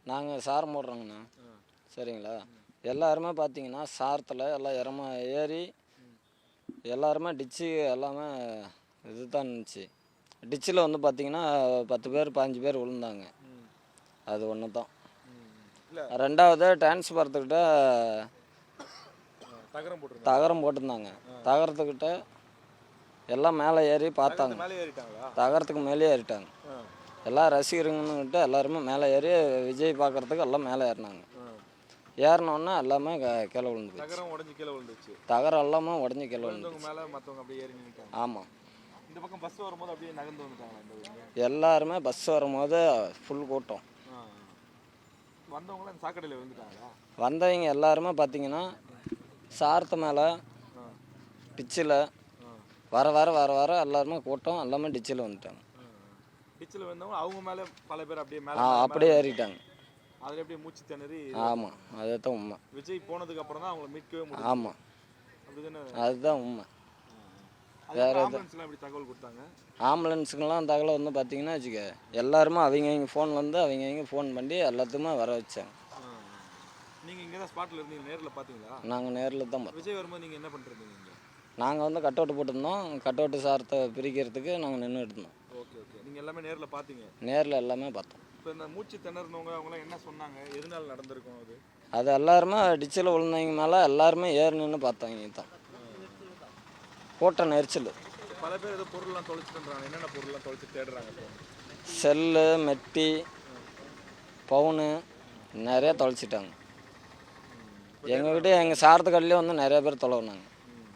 நாங்கள் சாரம் போடுறோங்கண்ணா. ஆ. சரிங்களா? எல்லாருமே பார்த்தீங்கன்னா சாரத்தில் எல்லாம் ஏறி எல்லாருமே டிச்சு எல்லாமே இது தான் இருந்துச்சு. டிச்சில் வந்து பார்த்தீங்கன்னா 10 பேர் 15 பேர் விழுந்தாங்க. அது ஒன்று தான். இல்லை, ரெண்டாவது டிரான்ஸ்பரத்துக்கிட்ட தகரம் போட்டிருந்தாங்க. போட்டிருந்தாங்க. தகரத்துக்கிட்ட எல்லாம் மேலே ஏறி பார்த்தாங்க. மேலே ஏறிட்டாங்களா? தகரத்துக்கு மேலே ஏறிட்டாங்க. எல்லா ரசிகருங்கன்னுக்கிட்ட எல்லாருமே மேலே ஏறி விஜய் பார்க்குறதுக்கு எல்லாம் மேலே ஏறினாங்க. ஏறினோன்னா எல்லாமே கீழே விழுந்து போச்சு. தகரம் உடஞ்சி கீழே விழுந்துச்சு. தகரம் எல்லாமே உடஞ்சி கீழே விழுந்து விழுந்தவங்க மேலே மற்றவங்க அப்படியே ஏறி நின்றுட்டாங்க. ஆமாம். இந்த பக்கம் பஸ் வரும்போது அப்படியே நகர்ந்து வந்துட்டாங்களா இந்த ஊருக்கு? எல்லாருமே பஸ் வரும்போது ஃபுல் கூட்டம். வந்தவங்களாம் இந்த சாக்கடையில் விழுந்துட்டாங்களா? வந்தவங்க எல்லாருமே பார்த்தீங்கன்னா சாரத்து மேலே டிச்சில் வர வர வர வர எல்லாருமே கூட்டம் எல்லாமே டிச்சில் வந்துட்டாங்க. டிச்சில் வந்தவங்க அவங்க மேலே பல பேர் அப்படியே மேலே அப்படியே ஏறிட்டாங்க. அதில் அப்படியே மூச்சு திணறி. ஆமாம், அதுதான் உண்மை. விஜய் போனதுக்கு அப்புறம் தான் அவங்கள மீட்கவே முடியும். ஆமாம், அப்படிதானே? அதுதான் உண்மை. வேற ஆம்புலன்ஸ்லாம் எப்படி தகவல் கொடுத்தாங்க? ஆம்புலன்ஸுக்கெல்லாம் தகவல் வந்து பார்த்தீங்கன்னா வச்சுக்க எல்லாருமே அவங்க ஃபோன்லேருந்து அவங்க ஃபோன் பண்ணி எல்லாத்துக்குமே வர வச்சாங்க. நீங்கள் இங்கே தான் ஸ்பாட்டில் இருந்தீங்க, நேரில் பார்த்தீங்களா? நாங்கள் நேரில் தான் பார்த்தோம். விஜய் வரும்போது நீங்கள் என்ன பண்ணிருந்தீங்க இங்கே? நாங்கள் வந்து கட் அவுட் போட்டிருந்தோம். கட் அவுட்டு சாரத்தை பிரிக்கிறதுக்கு நாங்கள் நின்றுட்டு இருந்தோம். Okay okay. நீங்கள் எல்லாமே நேரில் பார்த்தீங்க? நேரில் எல்லாமே பார்த்தோம். இப்போ இந்த மூச்சு திணறினவங்க அவங்களாம் என்ன சொன்னாங்க? எதனால நடந்திருக்கும் அது? அது எல்லாருமே டிச்சில் விழுந்தவங்க மேலே எல்லாருமே ஏறி நின்று பார்த்தாங்க தான். கூட்ட நெரிச்சல். பல பேர் ஏதோ பொருள்லாம் தொலைச்சிட்டுன்றாங்க. என்னென்ன பொருள்லாம் தொலைச்சி தேடுறாங்க இப்போ? செல்லு, மெட்டி, பவுனு நிறையா தொலைச்சிட்டாங்க. எங்ககிட்ட எங்கள் சாரத்து கடையிலே வந்து நிறைய பேர் தொலைவுனாங்க.